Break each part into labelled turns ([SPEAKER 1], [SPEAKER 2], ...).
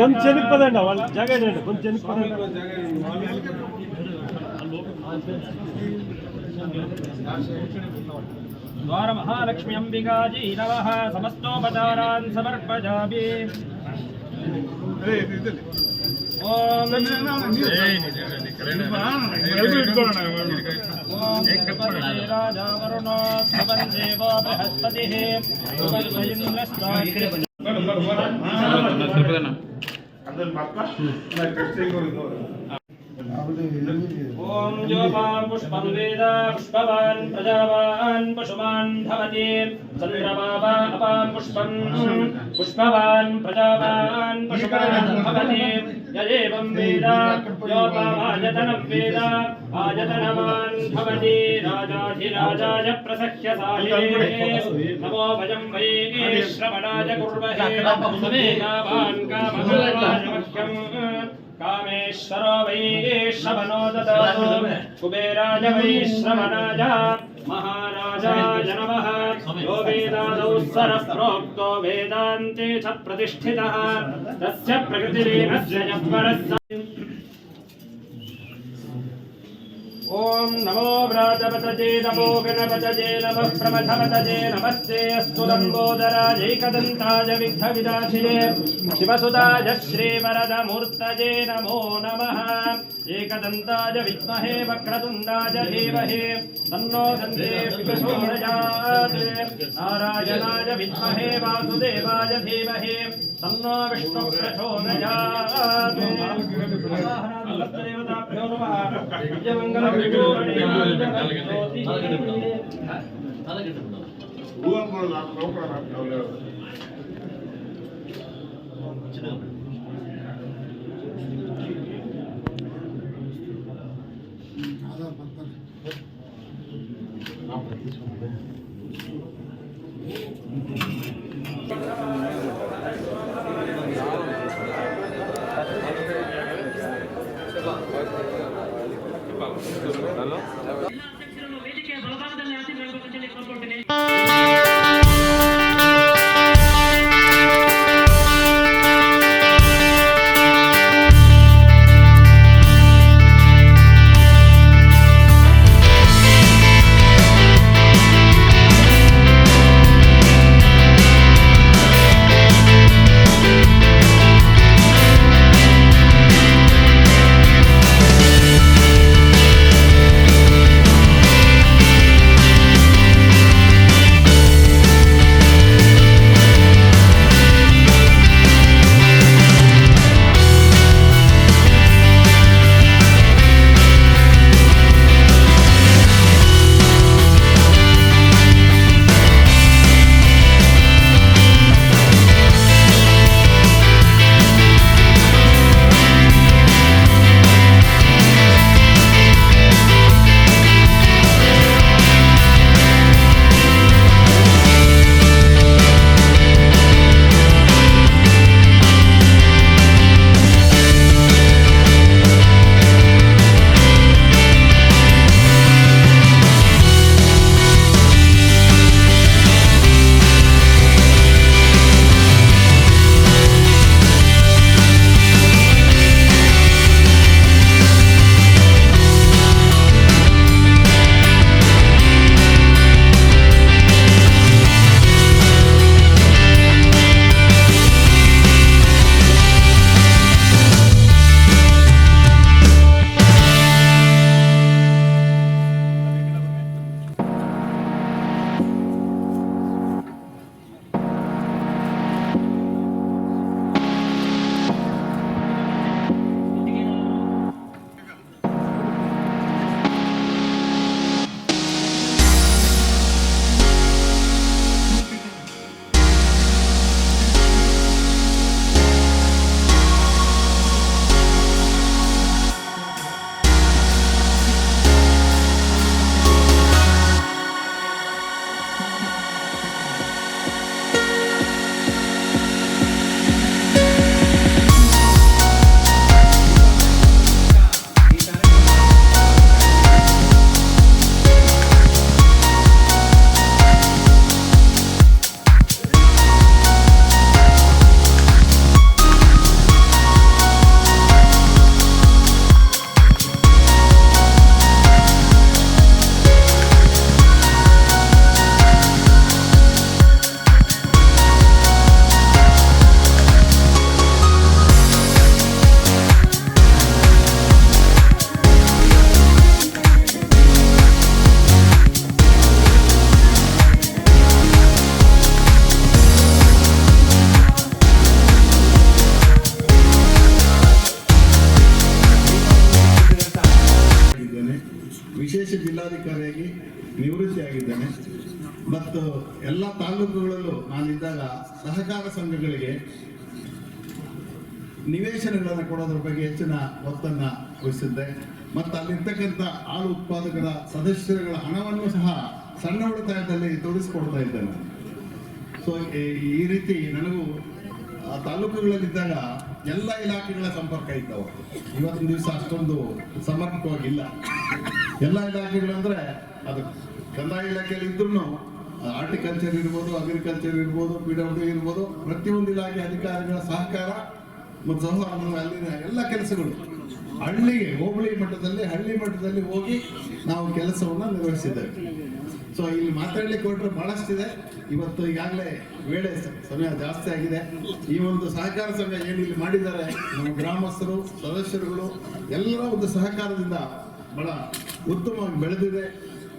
[SPEAKER 1] కొంచెం పదండి వాళ్ళ జాగ కొంచెం
[SPEAKER 2] द्वार महालक्ष्मी अंबिकाजी नमः समस्तोपचारान् समर्पयामि। ओम राजा वरुणो भवन देवो बृहस्पतिः ओम जोपान पुष्पं वेद पुष्पवान् प्रजावान् पशुमान् भवति चन्द्रमावा अपां पुष्पं पुष्पवान् प्रजावान् पशुमान् भवति यदेवं वेद योपावायतनं वेद आयतनवान् भवति राजाधिराजाय प्रसह्य साहिरे नमो वयं वै श्रवणाय कुर्महे सुमेधावान् कामकामाय मह्यम् कामेश्वरो वै श्रवणो ददातु कुबेराय वै श्रवणाय महाराजाय नमः यो वेदादौ स्वरः प्रोक्तो वेदान्ते च प्रतिष्ठितः तस्य प्रकृतिरेवस्य यत्परस्य ओम नमो व्राजपतये नमो गणपतये नमः प्रमथपतये नमस्ते अस्तु लंबोदराजैकदन्ताय विघ्नविनाशिने शिवसुताय श्रीवरदमूर्तये नमो नमः एकदन्ताय विद्महे वक्रतुण्डाय धीमहि तन्नो दन्ते प्रचोदयात् नारायणाय विद्महे वासुदेवाय धीमहि तन्नो विष्णुः प्रचोदयात् देवताभ्यो नमः जयमंगलम्
[SPEAKER 3] ಜಿಲ್ಲಾಧಿಕಾರಿಯಾಗಿ ನಿವೃತ್ತಿಯಾಗಿದ್ದೇನೆ. ಮತ್ತು ಎಲ್ಲ ತಾಲೂಕುಗಳಲ್ಲೂ ನಾನಿದ್ದಾಗ ಸಹಕಾರ ಸಂಘಗಳಿಗೆ ನಿವೇಶನಗಳನ್ನು ಕೊಡೋದ್ರ ಬಗ್ಗೆ ಹೆಚ್ಚಿನ ಒತ್ತನ್ನು ವಹಿಸಿದ್ದೆ. ಮತ್ತು ಅಲ್ಲಿರ್ತಕ್ಕಂಥ ಹಾಲು ಉತ್ಪಾದಕರ ಸದಸ್ಯರುಗಳ ಹಣವನ್ನು ಸಹ ಸಣ್ಣ ಉಳಿತಾಯದಲ್ಲಿ ತೊಡಗಿಸ್ಕೊಡ್ತಾ ಇದ್ದೇನೆ. ಸೊ ಈ ರೀತಿ ನನಗೂ ತಾಲೂಕುಗಳಲ್ಲಿದ್ದಾಗ ಎಲ್ಲ ಇಲಾಖೆಗಳ ಸಂಪರ್ಕ ಇದ್ದಾವೆ. ಇವತ್ತಿನ ದಿವಸ ಅಷ್ಟೊಂದು ಸಮರ್ಪಕವಾಗಿಲ್ಲ. ಎಲ್ಲ ಇಲಾಖೆಗಳಂದ್ರೆ ಅದು ಕಂದಾಯ ಇಲಾಖೆಯಲ್ಲಿ ಇದ್ರೂ ಹಾರ್ಟಿಕಲ್ಚರ್ ಇರ್ಬೋದು, ಅಗ್ರಿಕಲ್ಚರ್ ಇರ್ಬೋದು, PWD ಇರ್ಬೋದು, ಪ್ರತಿಯೊಂದು ಇಲಾಖೆ ಅಧಿಕಾರಿಗಳ ಸಹಕಾರ ಮತ್ತು ಸೌಹಾರ್ದ ಅಲ್ಲಿನ ಎಲ್ಲ ಕೆಲಸಗಳು ಹಳ್ಳಿಗೆ ಹೋಬಳಿ ಮಟ್ಟದಲ್ಲಿ ಹಳ್ಳಿ ಮಟ್ಟದಲ್ಲಿ ಹೋಗಿ ನಾವು ಕೆಲಸವನ್ನು ನಿರ್ವಹಿಸಿದ್ದೇವೆ. ಸೊ ಇಲ್ಲಿ ಮಾತಾಡ್ಲಿಕ್ಕೆ ಹೊರಟ್ರೆ ಬಹಳಷ್ಟಿದೆ. ಇವತ್ತು ಈಗಾಗಲೇ ವೇಳೆ ಸಮಯ ಜಾಸ್ತಿ ಆಗಿದೆ. ಈ ಒಂದು ಸಹಕಾರ ಸಂಘ ಏನು ಇಲ್ಲಿ ಮಾಡಿದ್ದಾರೆ, ನಮ್ಮ ಗ್ರಾಮಸ್ಥರು ಸದಸ್ಯರುಗಳು ಎಲ್ಲರ ಒಂದು ಸಹಕಾರದಿಂದ ಬಹಳ ಉತ್ತಮವಾಗಿ ಬೆಳೆದಿದೆ.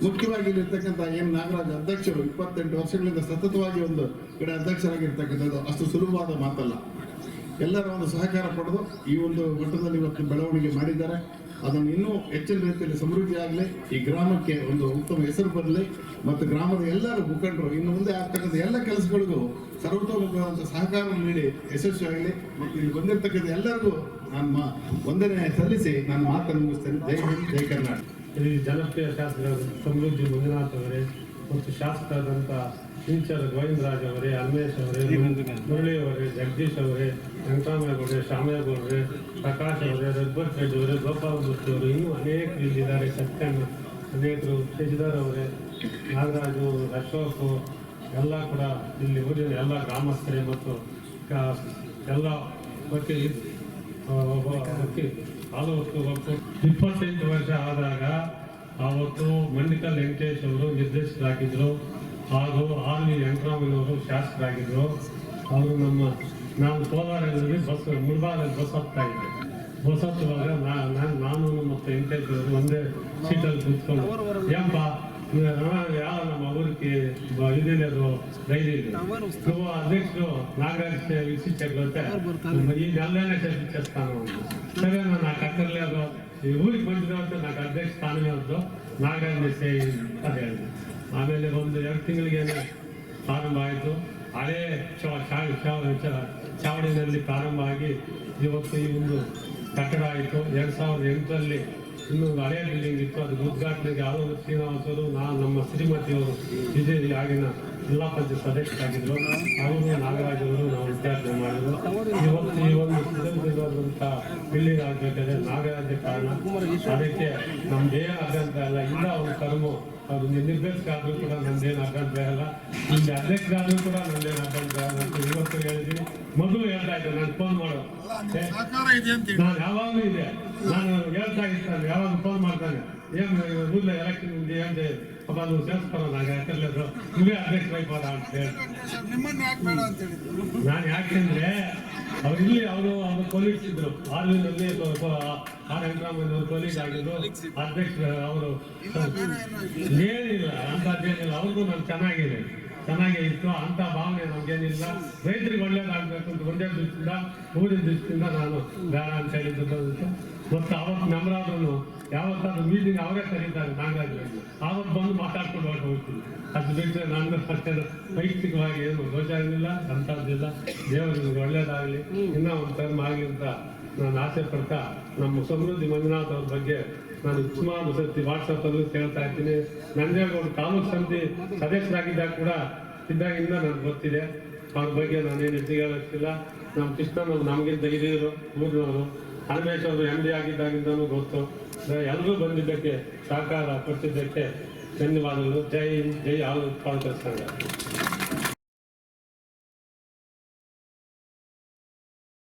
[SPEAKER 3] ಮುಖ್ಯವಾಗಿ ಇಲ್ಲಿರ್ತಕ್ಕಂಥ ಏನು ನಾಗರಾಜ್ ಅಧ್ಯಕ್ಷರು 28 ವರ್ಷಗಳಿಂದ ಸತತವಾಗಿ ಒಂದು ಕಡೆ ಅಧ್ಯಕ್ಷರಾಗಿರ್ತಕ್ಕಂಥದ್ದು ಅಷ್ಟು ಸುಲಭವಾದ ಮಾತಲ್ಲ. ಎಲ್ಲರ ಒಂದು ಸಹಕಾರ ಪಡೆದು ಈ ಒಂದು ಮಟ್ಟದಲ್ಲಿ ಇವತ್ತು ಬೆಳವಣಿಗೆ ಮಾಡಿದ್ದಾರೆ. ಅದನ್ನು ಇನ್ನೂ ಹೆಚ್ಚಿನ ರೀತಿಯಲ್ಲಿ ಸಮೃದ್ಧಿ ಆಗಲಿ, ಈ ಗ್ರಾಮಕ್ಕೆ ಒಂದು ಉತ್ತಮ ಹೆಸರು ಬರಲಿ, ಮತ್ತು ಗ್ರಾಮದ ಎಲ್ಲರೂ ಮುಖಂಡರು ಇನ್ನು ಮುಂದೆ ಆಗ್ತಕ್ಕಂಥ ಎಲ್ಲ ಕೆಲಸಗಳಿಗೂ ಸರ್ವತೋಮುಖವಾದಂಥ ಸಹಕಾರ ನೀಡಿ ಯಶಸ್ವಿಯಾಗಲಿ. ಮತ್ತು ಇಲ್ಲಿ ಬಂದಿರತಕ್ಕಂಥ ಎಲ್ಲರಿಗೂ ನಾನು ವಂದನೆ ಸಲ್ಲಿಸಿ ನಾನು ಮಾತನ್ನು ಮುಗಿಸ್ತೇನೆ. ಜೈ ಹಿಂದ್, ಜೈ ಕರ್ನಾಟಕ.
[SPEAKER 4] ಈ ಜನಪ್ರಿಯ ಶಾಸಕರಾದ ಸಮೃದ್ಧಿ ಮಂಜುನಾಥ್ ಅವರೇ ಮತ್ತು ಶಾಸಕರಾದಂಥ ಇಂಚರ ಗೋವಿಂದರಾಜ್ ಅವರೇ, ಅಲ್ಮೇಶ್ ಅವರೇ, ಮುರಳಿ ಅವರೇ, ಜಗದೀಶ್ ಅವರೇ, ವೆಂಕಟರಾಮಯ್ಯಗೌಡ್ರೆ, ಶ್ಯಾಮಯ್ಯಗೌಡ್ರೆ, ಪ್ರಕಾಶ್ ಅವರೇ, ರಘುಪತ್ ರೆಡ್ಡಿ ಅವರೇ, ಗೋಪಾಲ ಮೂರ್ತಿ ಅವರು, ಇನ್ನೂ ಅನೇಕರು ಇಲ್ಲಿದ್ದಾರೆ. ಸತ್ಯಣ್ಣ, ಅನೇಕರು, ಶಶಿಧರ್ ಅವರೇ, ನಾಗರಾಜು, ಅಶೋಕ್ ಎಲ್ಲ ಕೂಡ ಇಲ್ಲಿ ಊರಿನ ಎಲ್ಲ ಗ್ರಾಮಸ್ಥರೇ ಮತ್ತು ಎಲ್ಲ ವಕೀಲ ಆಲೋತ್ತು 28 ವರ್ಷ ಆದಾಗ ಆವತ್ತು ಮಂಡಿಕಲ್ ವೆಂಕಟೇಶ್ ಅವರು ನಿರ್ದೇಶಕರಾಗಿದ್ದರು ಹಾಗೂ ಆರ್ವಿ ವೆಂಕಟರಾಮಯ್ಯನವರು ಶಾಸಕರಾಗಿದ್ದರು. ಅವರು ನಾನು ಕೋಲಾರದಲ್ಲಿ ಮುಳಬಾಗದಲ್ಲಿ ಬಸ್ ಹೋಗ್ತಾ ಇದ್ದೆ. ಬಸ್ ಹತ್ತುವಾಗ ನಾನು ಮತ್ತು ವೆಂಕಟೇಶ್ ಅವರು ಒಂದೇ ಸೀಟಲ್ಲಿ ಕೂತ್ಕೊಂಡು ಏನಪ್ಪ ಯಾವ ನಮ್ಮ ಊರಿಗೆ ಇದಿದೆ ಅದು ಡೈರಿ ಇದೆ నువ్వు అధ్యక్షుడు నాగరాజ్ ఇచ్చిచ్చాకపోతే ఈ నెలలోనే చేస్తాను. సరే నాకు అక్కర్లేదు, ఈ ఊరికి వచ్చిన తర్వాత నాకు అధ్యక్ష స్థానమే వద్దు, ನಾಗರಾಜ್ ಅದೇ ಆಮೇಲೆ ಒಂದು 2 ತಿಂಗಳಿಗೇನೆ ಪ್ರಾರಂಭ ಆಯಿತು. ಹಳೇ ಚಾವಡಿನಲ್ಲಿ ಪ್ರಾರಂಭ ಆಗಿ ಇವತ್ತು ಈ ಒಂದು ಕಟ್ಟಡ ಆಯಿತು. 2008ರಲ್ಲಿ ಇನ್ನು ಹಳೆಯ ಬಿಲ್ಡಿಂಗ್ ಇತ್ತು, ಅದು ಉದ್ಘಾಟನೆಗೆ ಆಲೂರು ಶ್ರೀನಿವಾಸರು, ನಮ್ಮ ಶ್ರೀಮತಿಯವರು ಇದೇ ಆಗಿನ ಜಿಲ್ಲಾ ಪಂಚಾಯತ್ ಸದಸ್ಯರಾಗಿದ್ದರು. ಅವರು ನಾಗರಾಜ್ ಅವರು ನಾವು ಉದ್ಘಾಟನೆ ಮಾಡಿದ್ರು. ಇವತ್ತು ಈ ಒಂದು ಸುಧಾರಿಸಿರುವಂಥ ಬಿಲ್ಡಿಂಗ್ ಆಗಬೇಕಾದ್ರೆ ನಾಗರಾಜ ಕಾರಣ. ಅದಕ್ಕೆ ನಮ್ದೇನು ಅಭ್ಯಂತರ ಇಲ್ಲ. ಇಲ್ಲ ಒಂದು ಕರ್ಮು ಅವರು ನಿರ್ದೇಶಕ ಆದರೂ ಕೂಡ ನಮ್ದೇನು ಅಭ್ಯಂತರ ಇಲ್ಲ, ಇಲ್ಲಿ ಅಧ್ಯಕ್ಷರಾದರೂ ಕೂಡ ನಮ್ದೇನು ಅಭ್ಯಂತರ ಇಲ್ಲ ಅಂತ ಇವತ್ತು ಹೇಳಿದ್ದೀನಿ. ಮೊದಲು ಹೇಳ್ತಾ ಇದ್ದೆ, ನಾನು ಫೋನ್ ಮಾಡೋದು ನಾನು ಯಾವಾಗಲೂ ಇದೆ, ನಾನು ಹೇಳ್ತಾ ಇರ್ತಾನೆ, ಯಾವಾಗ ಫೋನ್ ಮಾಡ್ತಾನೆ, ಏನು ಊರ್ಲ ಎಲೆಕ್ಷನ್ ಇದೆ ಅಂತ ಅಪ್ಪ ನೀವು ಸೇರಿಸ್ಕೊಳ್ಳೋ ನಾಗೆ ಯಾಕರ್ಲಿದ್ರು ನೀವೇ ಅಧ್ಯಕ್ಷರಾಯ್ಪಾರ ಅಂತ ಹೇಳಿ. ನಾನು ಯಾಕೆಂದ್ರೆ ಇಲ್ಲಿ ಅವರು ಕೊಲೀಗ್ಸ್ ಇದ್ರು, ಆರ್ವಿನಲ್ಲಿ ಆರ್ ವೆಂಕಟರಾಮಯ್ಯನವರು ಕೊಲೀಗ್ ಆಗಿದ್ರು, ಅಧ್ಯಕ್ಷ ಅವರು ಏನಿಲ್ಲ ಅಂಥದ್ದೇನಿಲ್ಲ. ಅವ್ರಿಗೂ ನಾನು ಚೆನ್ನಾಗೇ ಇತ್ತು, ಅಂಥ ಭಾವನೆ ನಮಗೇನಿಲ್ಲ. ರೈತರಿಗೆ ಒಳ್ಳೇದಾಗಬೇಕು ಅಂತ ಒಂದೇ ದೃಷ್ಟಿಯಿಂದ ಊರಿನ ದೃಷ್ಟಿಯಿಂದ ನಾನು ಬೇಡ ಅಂತ ಹೇಳಿದ್ದು. ಮತ್ತು ಅವತ್ತು ಮೆಂಬರಾದ್ರೂ ಯಾವತ್ತಾದ್ರೂ ಮೀಟಿಂಗ್ ಅವರೇ ಕರೀತಾರೆ ನಾಗರಾಜ್, ಆವತ್ತು ಬಂದು ಮಾತಾಡ್ಕೊಂಡು ಹೋಗ್ತೀನಿ. ಅದು ಬಿಟ್ಟರೆ ನಾನು ಅಷ್ಟೇ ವೈಯಕ್ತಿಕವಾಗಿ ಏನು ದೋಷ ಏನಿಲ್ಲ, ಅಂಥದ್ದಿಲ್ಲ. ದೇವರಿಗೆ ಒಳ್ಳೇದಾಗಲಿ, ಇನ್ನೂ ಒಂದು ಟರ್ಮ್ ಆಗಲಿ ಅಂತ ನಾನು ಆಸೆ ಪಡ್ತಾ ನಮ್ಮ ಸಮೃದ್ಧಿ ಮಂಜುನಾಥ್ ಅವ್ರ ಬಗ್ಗೆ ನಾನು ಸುಮಾರು ಸರ್ತಿ ವಾಟ್ಸಪ್ಪಲ್ಲೂ ಕೇಳ್ತಾ ಇರ್ತೀನಿ. ನಂಜೇಗೌಡ ತಾಲೂಕು ಸಮಿತಿ ಸದಸ್ಯರಾಗಿದ್ದಾಗ ಕೂಡ ಇದ್ದಾಗಿಂದ ನನಗೆ ಗೊತ್ತಿದೆ ಅವ್ರ ಬಗ್ಗೆ. ನಾನೇನು ಹೆಚ್ಚಿಗೆ ಹೇಳೋಕ್ಕಿಲ್ಲ. ನಮ್ಮ ಕೃಷ್ಣನವರು ನಮಗಿಂತ ಹಿರಿಯರು, ಊರಿನವರು. ಹನುಮೇಶ್ ಅವರು MD ಆಗಿದ್ದಾಗಿಂದನೂ ಗೊತ್ತು. ಎಲ್ಲರೂ ಬಂದಿದ್ದಕ್ಕೆ ಸಹಕಾರ ಕೊಟ್ಟಿದ್ದಕ್ಕೆ ಧನ್ಯವಾದಗಳು. ಜೈ ಹಿಂದ್, ಜೈ ಹಾಲು ಉತ್ಪಾದಕರ ಸಂಘ.